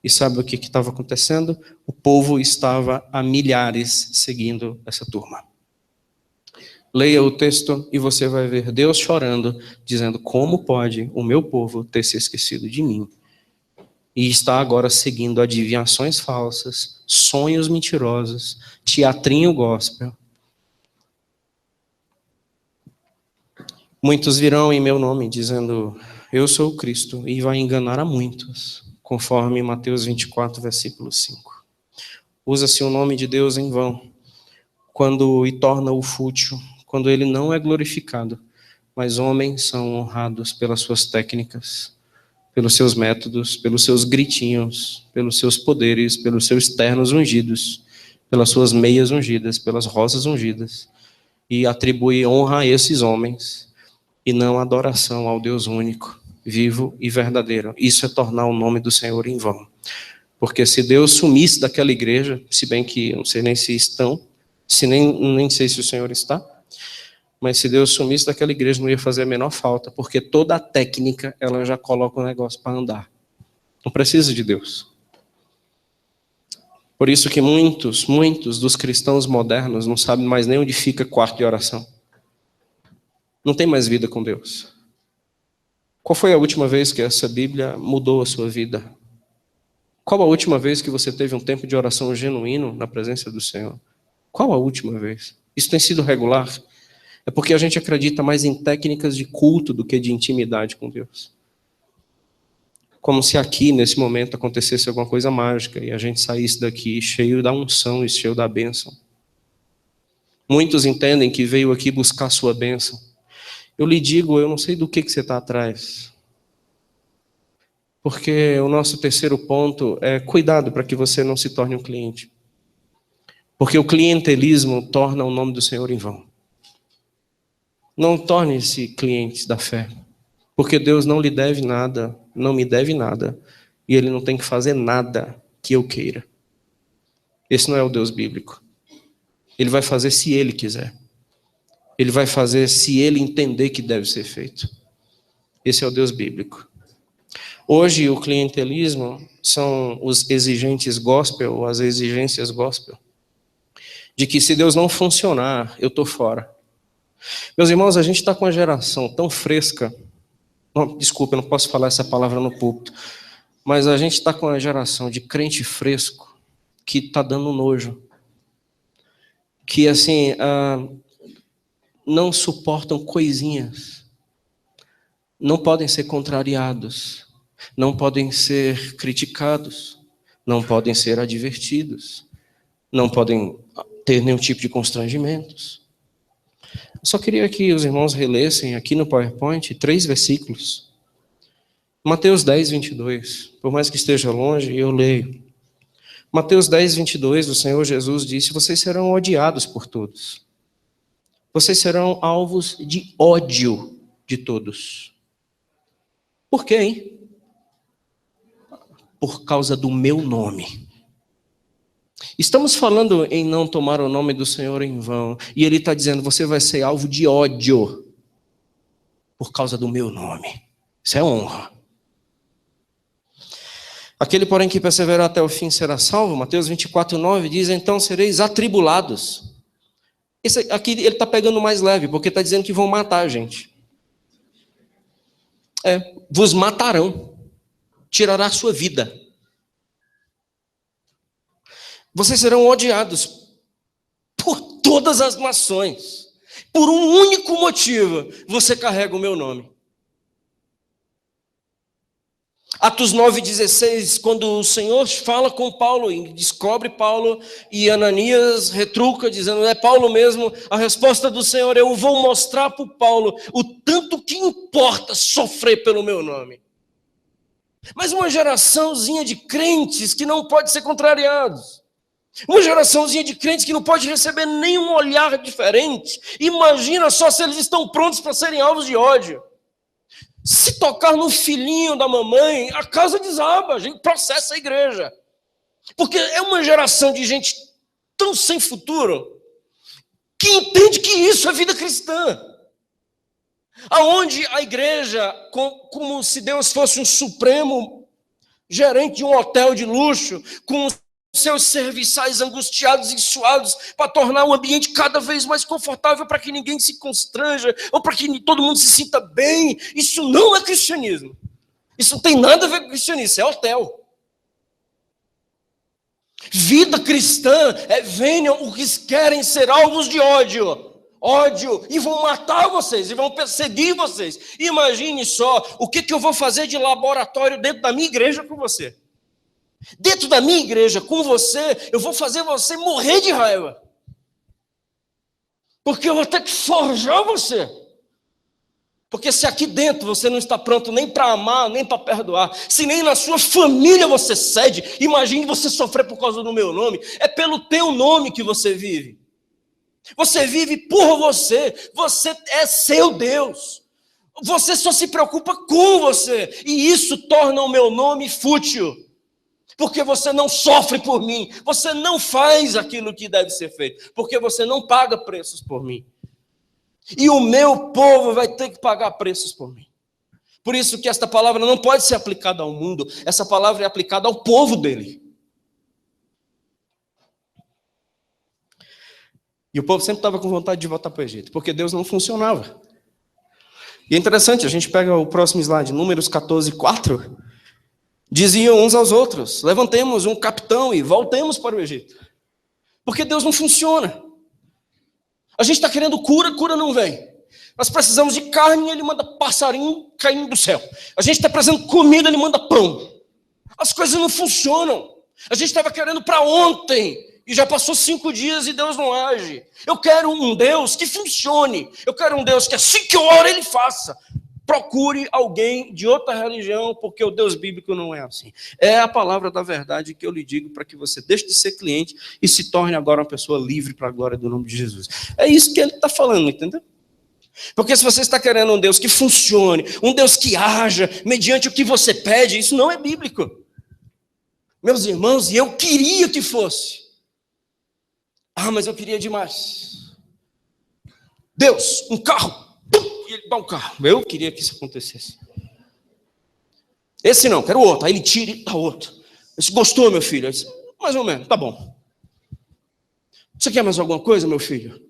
E sabe o que estava acontecendo? O povo estava a milhares seguindo essa turma. Leia o texto e você vai ver Deus chorando, dizendo: como pode o meu povo ter se esquecido de mim? E está agora seguindo adivinhações falsas, sonhos mentirosos, teatrinho gospel. Muitos virão em meu nome dizendo: eu sou o Cristo, e vai enganar a muitos, conforme Mateus 24, versículo 5. Usa-se o nome de Deus em vão, e torna-o fútil, quando ele não é glorificado, mas homens são honrados pelas suas técnicas, pelos seus métodos, pelos seus gritinhos, pelos seus poderes, pelos seus ternos ungidos, pelas suas meias ungidas, pelas rosas ungidas, e atribui honra a esses homens, e não adoração ao Deus único, vivo e verdadeiro. Isso é tornar o nome do Senhor em vão. Porque se Deus sumisse daquela igreja, se bem que eu não sei nem se estão, nem sei se o Senhor está, mas se Deus sumisse daquela igreja não ia fazer a menor falta, porque toda a técnica ela já coloca o negócio para andar. Não precisa de Deus. Por isso que muitos dos cristãos modernos não sabem mais nem onde fica quarto de oração. Não tem mais vida com Deus. Qual foi a última vez que essa Bíblia mudou a sua vida? Qual a última vez que você teve um tempo de oração genuíno na presença do Senhor? Qual a última vez? Isso tem sido regular? É porque a gente acredita mais em técnicas de culto do que de intimidade com Deus. Como se aqui, nesse momento, acontecesse alguma coisa mágica e a gente saísse daqui cheio da unção e cheio da bênção. Muitos entendem que veio aqui buscar a sua bênção. Eu lhe digo, eu não sei do que você está atrás. Porque o nosso terceiro ponto é cuidado para que você não se torne um cliente. Porque o clientelismo torna o nome do Senhor em vão. Não torne-se clientes da fé. Porque Deus não lhe deve nada, não me deve nada. E Ele não tem que fazer nada que eu queira. Esse não é o Deus bíblico. Ele vai fazer se Ele quiser. Ele vai fazer se Ele entender que deve ser feito. Esse é o Deus bíblico. Hoje o clientelismo são os exigentes gospel, as exigências gospel. De que se Deus não funcionar, eu estou fora. Meus irmãos, a gente está com uma geração tão fresca. Não, desculpa, eu não posso falar essa palavra no púlpito. Mas a gente está com uma geração de crente fresco que está dando nojo. Que assim, não suportam coisinhas. Não podem ser contrariados. Não podem ser criticados. Não podem ser advertidos. Não podem ter nenhum tipo de constrangimentos. Eu só queria que os irmãos relessem aqui no PowerPoint 3 versículos. Mateus 10, 22. Por mais que esteja longe, eu leio. Mateus 10, 22, o Senhor Jesus disse: vocês serão odiados por todos. Vocês serão alvos de ódio de todos. Por quê, hein? Por causa do meu nome. Estamos falando em não tomar o nome do Senhor em vão. E Ele está dizendo, você vai ser alvo de ódio por causa do meu nome. Isso é honra. Aquele, porém, que perseverar até o fim será salvo. Mateus 24, 9 diz, então sereis atribulados. Esse aqui ele está pegando mais leve, porque está dizendo que vão matar a gente. Vos matarão. Tirará a sua vida. Vocês serão odiados por todas as nações. Por um único motivo, você carrega o meu nome. Atos 9,16, quando o Senhor fala com Paulo, e descobre Paulo, e Ananias retruca, dizendo, é Paulo mesmo, a resposta do Senhor, eu vou mostrar para o Paulo o tanto que importa sofrer pelo meu nome. Mas uma geraçãozinha de crentes que não pode ser contrariados. Uma geraçãozinha de crentes que não pode receber nenhum olhar diferente. Imagina só se eles estão prontos para serem alvos de ódio. Se tocar no filhinho da mamãe, a casa desaba, a gente processa a igreja. Porque é uma geração de gente tão sem futuro que entende que isso é vida cristã. Aonde a igreja, como se Deus fosse um supremo gerente de um hotel de luxo, com seus serviçais angustiados e suados para tornar o ambiente cada vez mais confortável para que ninguém se constranja ou para que todo mundo se sinta bem. Isso não é cristianismo. Isso não tem nada a ver com cristianismo, isso é hotel. Vida cristã venham os que querem ser alvos de ódio, e vão matar vocês, e vão perseguir vocês. Imagine só o que eu vou fazer de laboratório dentro da minha igreja com você. Dentro da minha igreja, com você, eu vou fazer você morrer de raiva. Porque eu vou ter que forjar você. Porque se aqui dentro você não está pronto nem para amar, nem para perdoar, se nem na sua família você cede, imagine você sofrer por causa do meu nome. É pelo teu nome que você vive. Você vive por você. Você é seu Deus. Você só se preocupa com você. E isso torna o meu nome fútil. Porque você não sofre por mim, você não faz aquilo que deve ser feito, porque você não paga preços por mim. E o meu povo vai ter que pagar preços por mim. Por isso que esta palavra não pode ser aplicada ao mundo, essa palavra é aplicada ao povo dele. E o povo sempre estava com vontade de voltar para o Egito, porque Deus não funcionava. E é interessante, a gente pega o próximo slide, Números 14, 4. Diziam uns aos outros, levantemos um capitão e voltemos para o Egito. Porque Deus não funciona. A gente está querendo cura, cura não vem. Nós precisamos de carne, ele manda passarinho caindo do céu. A gente está precisando de comida, ele manda pão. As coisas não funcionam. A gente estava querendo para ontem, e já passou 5 dias e Deus não age. Eu quero um Deus que funcione. Eu quero um Deus que assim que eu oro, ele faça. Procure alguém de outra religião, porque o Deus bíblico não é assim. É a palavra da verdade que eu lhe digo para que você deixe de ser cliente e se torne agora uma pessoa livre para a glória do nome de Jesus. É isso que ele está falando, entendeu? Porque se você está querendo um Deus que funcione, um Deus que haja mediante o que você pede, isso não é bíblico. Meus irmãos, e eu queria que fosse. Mas eu queria demais. Deus, um carro. E ele dá um carro. Eu queria que isso acontecesse. Esse não, quero outro. Aí ele tira e dá outro. Eu disse, gostou, meu filho? Eu disse, mais ou menos, tá bom. Você quer mais alguma coisa, meu filho?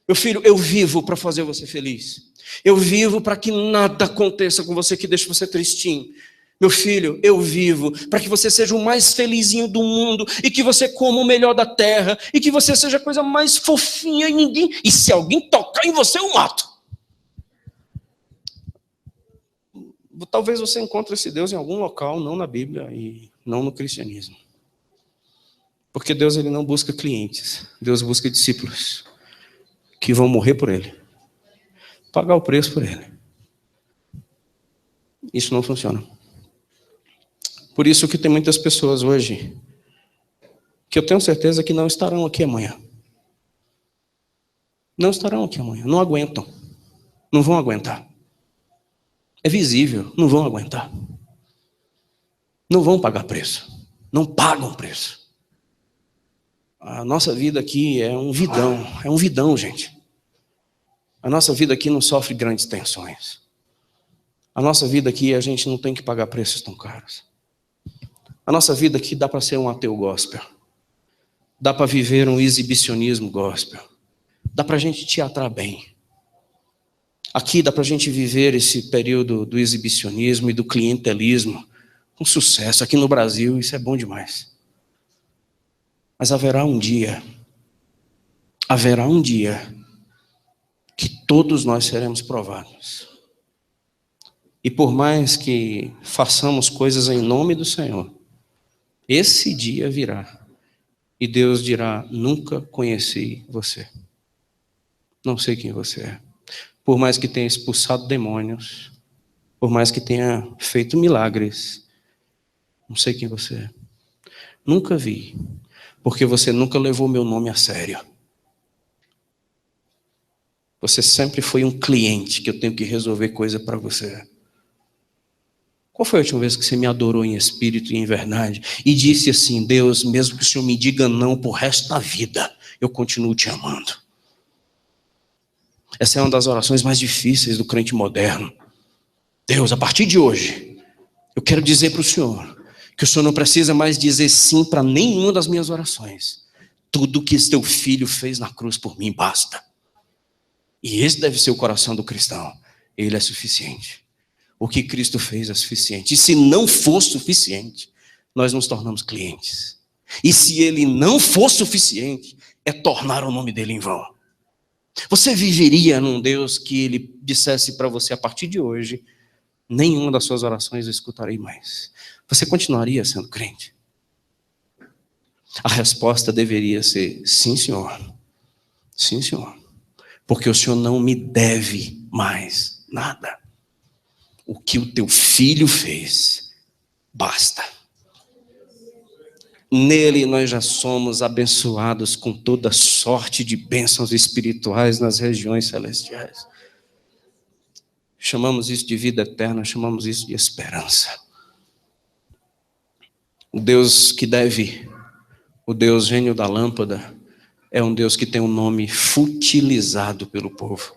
Meu filho, eu vivo para fazer você feliz. Eu vivo para que nada aconteça com você que deixe você tristinho. Meu filho, eu vivo para que você seja o mais felizinho do mundo e que você coma o melhor da terra e que você seja a coisa mais fofinha e se alguém tocar em você, eu mato. Talvez você encontre esse Deus em algum local, não na Bíblia e não no cristianismo. Porque Deus ele não busca clientes, Deus busca discípulos que vão morrer por ele, pagar o preço por ele. Isso não funciona. Por isso que tem muitas pessoas hoje que eu tenho certeza que não estarão aqui amanhã. Não estarão aqui amanhã, não aguentam, não vão aguentar. É visível, não vão aguentar. Não vão pagar preço, não pagam preço. A nossa vida aqui é um vidão, gente. A nossa vida aqui não sofre grandes tensões. A nossa vida aqui a gente não tem que pagar preços tão caros. A nossa vida aqui dá para ser um ateu gospel. Dá para viver um exibicionismo gospel. Dá para a gente teatrar bem. Aqui dá para a gente viver esse período do exibicionismo e do clientelismo com sucesso. Aqui no Brasil isso é bom demais. Mas haverá um dia que todos nós seremos provados. E por mais que façamos coisas em nome do Senhor, esse dia virá. E Deus dirá, nunca conheci você. Não sei quem você é. Por mais que tenha expulsado demônios, por mais que tenha feito milagres, não sei quem você é. Nunca vi, porque você nunca levou meu nome a sério. Você sempre foi um cliente que eu tenho que resolver coisa para você. Qual foi a última vez que você me adorou em espírito e em verdade e disse assim, Deus, mesmo que o Senhor me diga não por resto da vida, eu continuo te amando? Essa é uma das orações mais difíceis do crente moderno. Deus, a partir de hoje, eu quero dizer para o Senhor que o Senhor não precisa mais dizer sim para nenhuma das minhas orações. Tudo que esse teu filho fez na cruz por mim basta. E esse deve ser o coração do cristão. Ele é suficiente. O que Cristo fez é suficiente. E se não for suficiente, nós nos tornamos clientes. E se ele não for suficiente, é tornar o nome dele em vão. Você viveria num Deus que ele dissesse para você, a partir de hoje, nenhuma das suas orações eu escutarei mais. Você continuaria sendo crente? A resposta deveria ser, sim, Senhor. Sim, Senhor. Porque o Senhor não me deve mais nada. O que o teu filho fez, basta. Nele nós já somos abençoados com toda sorte de bênçãos espirituais nas regiões celestiais. Chamamos isso de vida eterna, chamamos isso de esperança. O Deus que deve vir, o Deus gênio da lâmpada, é um Deus que tem um nome futilizado pelo povo.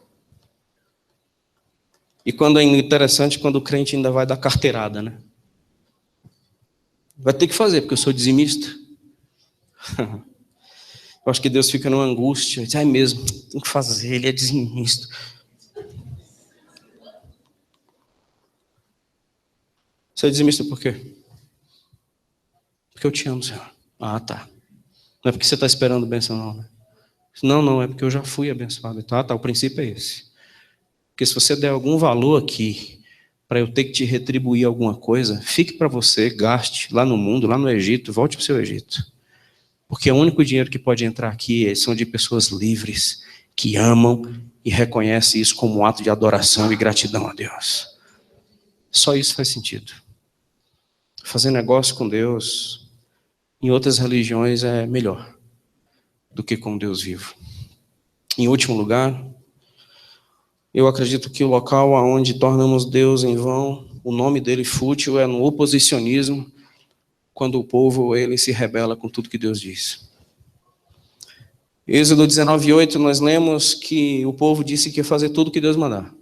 E quando é interessante, quando o crente ainda vai dar carteirada, né? Vai ter que fazer, porque eu sou dizimista. Eu acho que Deus fica numa angústia. Diz, mesmo, tem que fazer, ele é dizimista. Você é dizimista por quê? Porque eu te amo, Senhor. Ah, tá. Não é porque você está esperando bênção, não, né? Não, é porque eu já fui abençoado. Tá, o princípio é esse. Porque se você der algum valor aqui, para eu ter que te retribuir alguma coisa, fique para você, gaste lá no mundo, lá no Egito, volte para o seu Egito. Porque o único dinheiro que pode entrar aqui são de pessoas livres, que amam e reconhecem isso como um ato de adoração e gratidão a Deus. Só isso faz sentido. Fazer negócio com Deus em outras religiões é melhor do que com Deus vivo. Em último lugar, eu acredito que o local onde tornamos Deus em vão, o nome dele fútil, é no oposicionismo, quando o povo ele se rebela com tudo que Deus diz. Êxodo 19:8, nós lemos que o povo disse que ia fazer tudo que Deus mandar.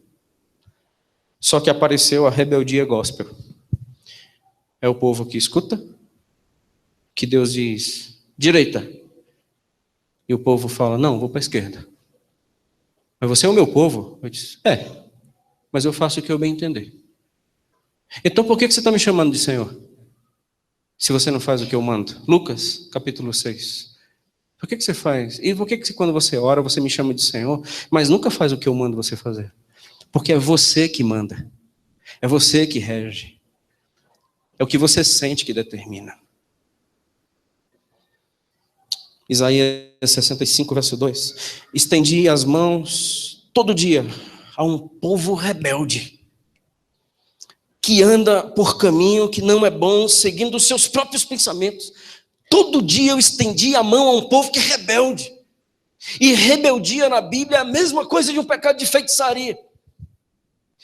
Só que apareceu a rebeldia gospel. É o povo que escuta, que Deus diz, direita. E o povo fala, não, vou para a esquerda. Mas você é o meu povo? Eu disse, mas eu faço o que eu bem entender. Então por que você está me chamando de Senhor? Se você não faz o que eu mando. Lucas, capítulo 6. Por que você faz? E por que quando você ora, você me chama de Senhor, mas nunca faz o que eu mando você fazer? Porque é você que manda. É você que rege. É o que você sente que determina. Isaías 65, verso 2. Estendi as mãos todo dia a um povo rebelde, que anda por caminho que não é bom, seguindo os seus próprios pensamentos. Todo dia eu estendi a mão a um povo que é rebelde. E rebeldia na Bíblia é a mesma coisa de um pecado de feitiçaria.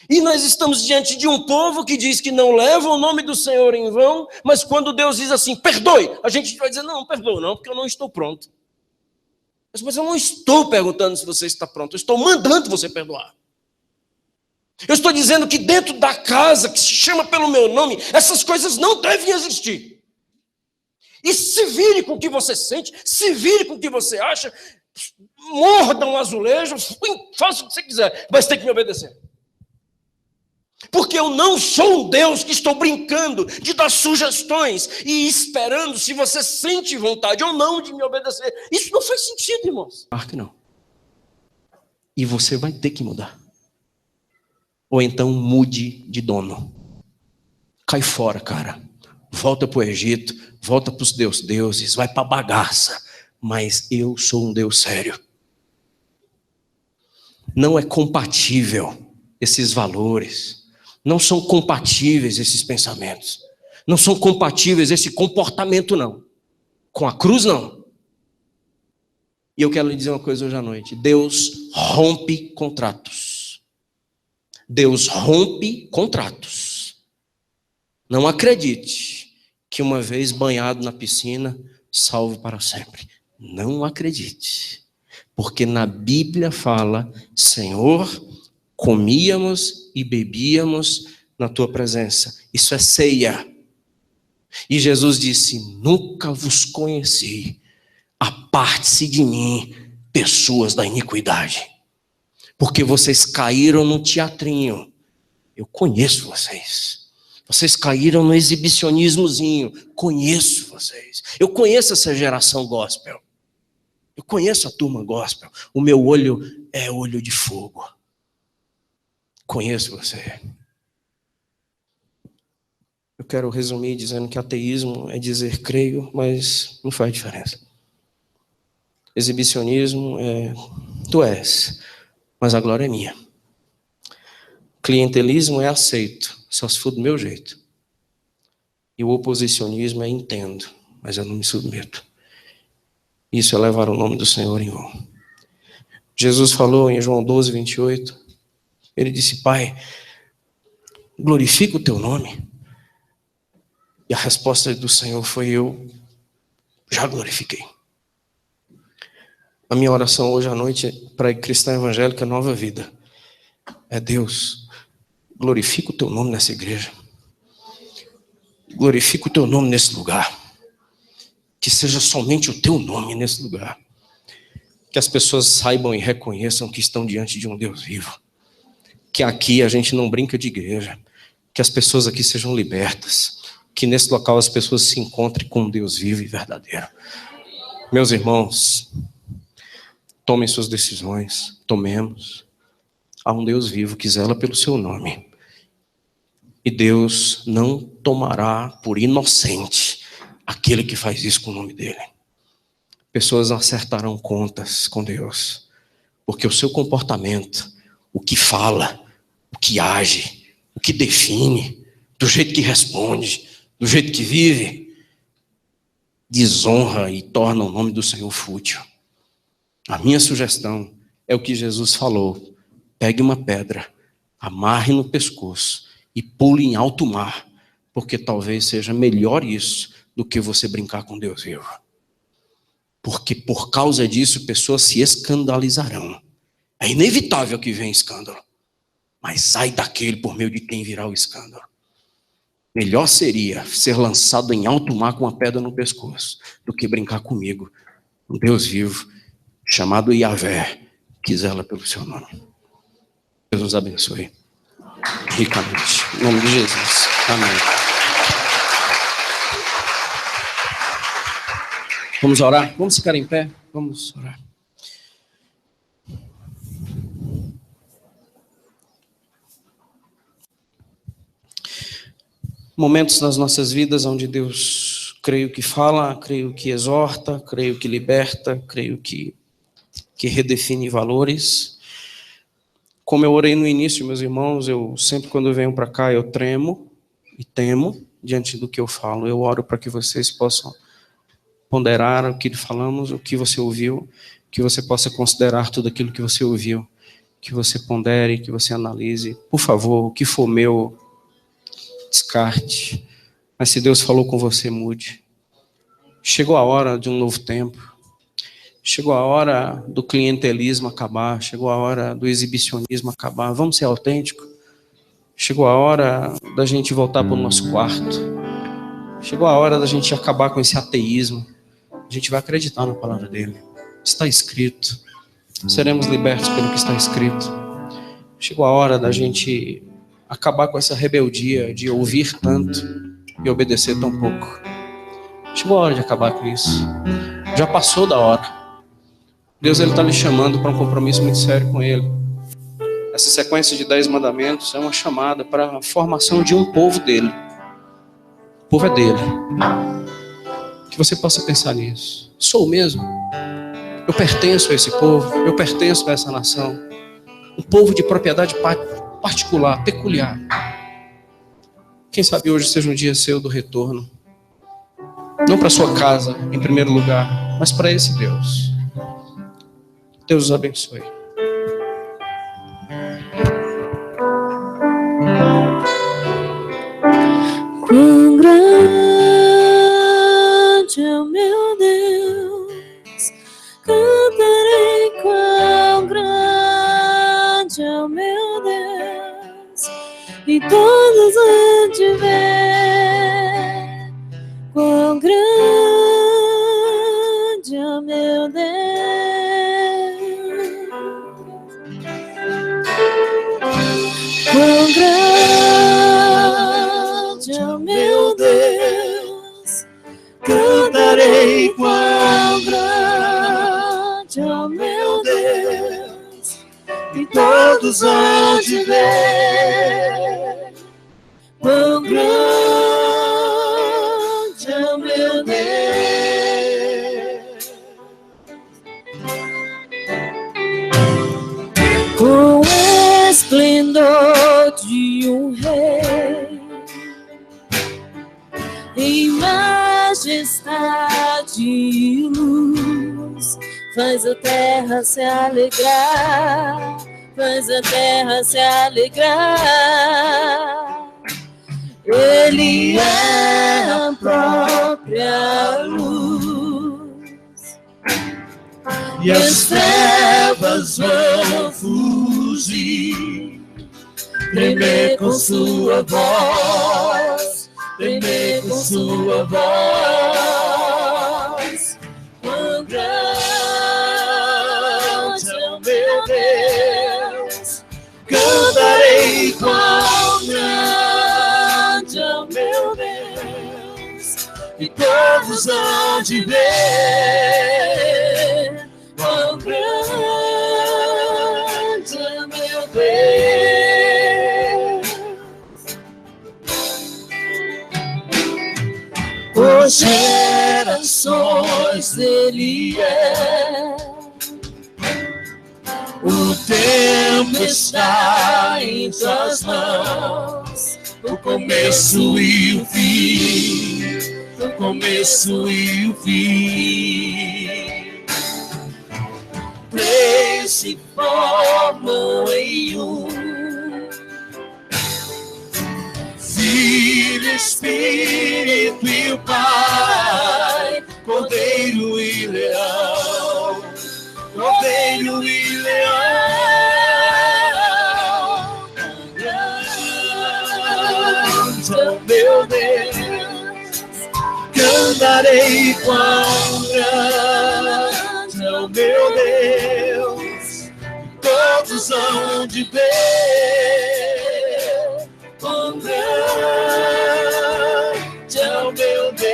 E nós estamos diante de um povo que diz que não leva o nome do Senhor em vão, mas quando Deus diz assim, perdoe, a gente vai dizer, não perdoe não, porque eu não estou pronto. Mas eu não estou perguntando se você está pronto, eu estou mandando você perdoar. Eu estou dizendo que dentro da casa, que se chama pelo meu nome, essas coisas não devem existir. E se vire com o que você sente, se vire com o que você acha, morda um azulejo, faça o que você quiser, mas tem que me obedecer. Porque eu não sou um Deus que estou brincando de dar sugestões e esperando se você sente vontade ou não de me obedecer. Isso não faz sentido, irmãos. Claro que não. E você vai ter que mudar. Ou então mude de dono. Cai fora, cara. Volta para o Egito, volta para os deuses, vai para a bagaça. Mas eu sou um Deus sério. Não é compatível esses valores. Não são compatíveis esses pensamentos. Não são compatíveis esse comportamento, não. Com a cruz, não. E eu quero lhe dizer uma coisa hoje à noite. Deus rompe contratos. Deus rompe contratos. Não acredite que uma vez banhado na piscina, salvo para sempre. Não acredite. Porque na Bíblia fala, Senhor, comíamos e bebíamos na tua presença. Isso é ceia. E Jesus disse, nunca vos conheci. Aparte-se de mim, pessoas da iniquidade. Porque vocês caíram no teatrinho. Eu conheço vocês. Vocês caíram no exibicionismozinho. Conheço vocês. Eu conheço essa geração gospel. Eu conheço a turma gospel. O meu olho é olho de fogo. Conheço você. Eu quero resumir dizendo que ateísmo é dizer creio, mas não faz diferença. Exibicionismo é tu és, mas a glória é minha. Clientelismo é aceito, só se for do meu jeito. E o oposicionismo é entendo, mas eu não me submeto. Isso é levar o nome do Senhor em vão. Jesus falou em João 12, 28, ele disse, Pai, glorifica o teu nome. E a resposta do Senhor foi: eu já glorifiquei. A minha oração hoje à noite para a Cristã Evangélica Nova Vida é: Deus, glorifica o teu nome nessa igreja. Glorifica o teu nome nesse lugar. Que seja somente o teu nome nesse lugar. Que as pessoas saibam e reconheçam que estão diante de um Deus vivo. Que aqui a gente não brinca de igreja. Que as pessoas aqui sejam libertas. Que nesse local as pessoas se encontrem com um Deus vivo e verdadeiro. Meus irmãos, tomem suas decisões. Tomemos. Há um Deus vivo que zela pelo seu nome. E Deus não tomará por inocente aquele que faz isso com o nome dele. Pessoas acertarão contas com Deus, porque o seu comportamento, o que fala, o que age, o que define, do jeito que responde, do jeito que vive, desonra e torna o nome do Senhor fútil. A minha sugestão é o que Jesus falou: pegue uma pedra, amarre no pescoço e pule em alto mar, porque talvez seja melhor isso do que você brincar com Deus vivo. Porque por causa disso pessoas se escandalizarão. É inevitável que venha escândalo, mas sai daquele por meio de quem virá o escândalo. Melhor seria ser lançado em alto mar com uma pedra no pescoço do que brincar comigo, um Deus vivo, chamado Yahvé, que zela pelo seu nome. Deus nos abençoe ricamente. Em nome de Jesus. Amém. Vamos orar? Vamos ficar em pé? Vamos orar. Momentos nas nossas vidas onde Deus, creio que fala, creio que exorta, creio que liberta, creio que redefine valores. Como eu orei no início, meus irmãos, eu sempre quando eu venho para cá eu tremo e temo diante do que eu falo. Eu oro para que vocês possam ponderar o que falamos, o que você ouviu, que você possa considerar tudo aquilo que você ouviu, que você pondere, que você analise. Por favor, o que for meu, descarte. Mas se Deus falou com você, mude. Chegou a hora de um novo tempo. Chegou a hora do clientelismo acabar. Chegou a hora do exibicionismo acabar. Vamos ser autênticos. Chegou a hora da gente voltar para o nosso quarto. Chegou a hora da gente acabar com esse ateísmo. A gente vai acreditar na palavra dele. Está escrito. Seremos libertos pelo que está escrito. Chegou a hora da gente acabar com essa rebeldia de ouvir tanto e obedecer tão pouco. Chegou a hora de acabar com isso. Já passou da hora. Deus está lhe chamando para um compromisso muito sério com ele. Essa sequência de 10 mandamentos é uma chamada para a formação de um povo dele. O povo é dele. Que você possa pensar nisso. Sou mesmo? Eu pertenço a esse povo? Eu pertenço a essa nação? Um povo de propriedade particular, peculiar. Quem sabe hoje seja um dia seu do retorno. Não para sua casa, em primeiro lugar, mas para esse Deus. Deus os abençoe. Quão grande é o meu Deus, cantarei quão grande é o meu Deus, e todos hão de ver quão grande é o meu Deus. Quão grande é o meu Deus, cantarei quão grande é o meu Deus, e todos hão de ver quão grande é o meu Deus. Com esplendor de um rei, em majestade e luz, faz a terra se alegrar, faz a terra se alegrar. Ele é a própria luz, e as trevas vão fugir, tremer com sua voz, tremer com sua voz. Quão grande é o meu Deus, cantarei quão grande é o meu Deus, e todos hão de ver quão grande é meu Deus. Por gerações Ele é, o tempo está em tuas mãos, o começo e o fim, o começo e o fim. Três se formam em um, Filho, Espírito e o Pai, Cordeiro e Leão, Cordeiro e Leão. Grande é o meu Deus, cantarei quão grande é o meu Deus, todos hão de ver quão grande é o meu Deus.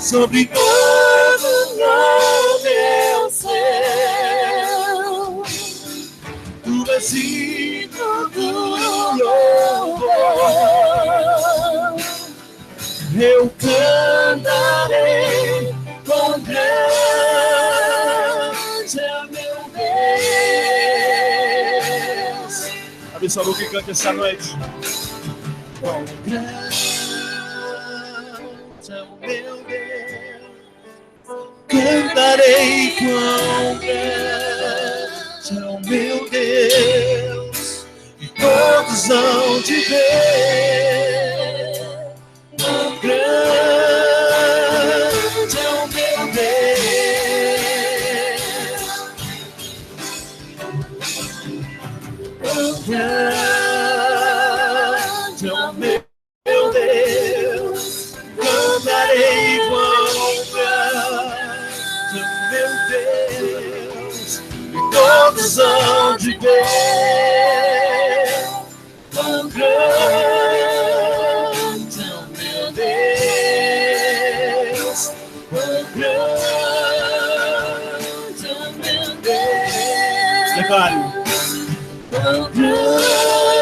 Sobre todo nome é o céu, tu és digno do louvor. Eu cantarei quão grande é meu Deus. Abençoa o que canta essa noite. Quão grande é o meu Deus, cantarei quão grande é o meu Deus, e todos hão de ver quão grande é o meu Deus, quão grande é o meu Deus, cantarei quão grande é o meu Deus, e todos hão de ver quão grande é o meu Deus, quão grande é o meu Deus. Declare. Quão grande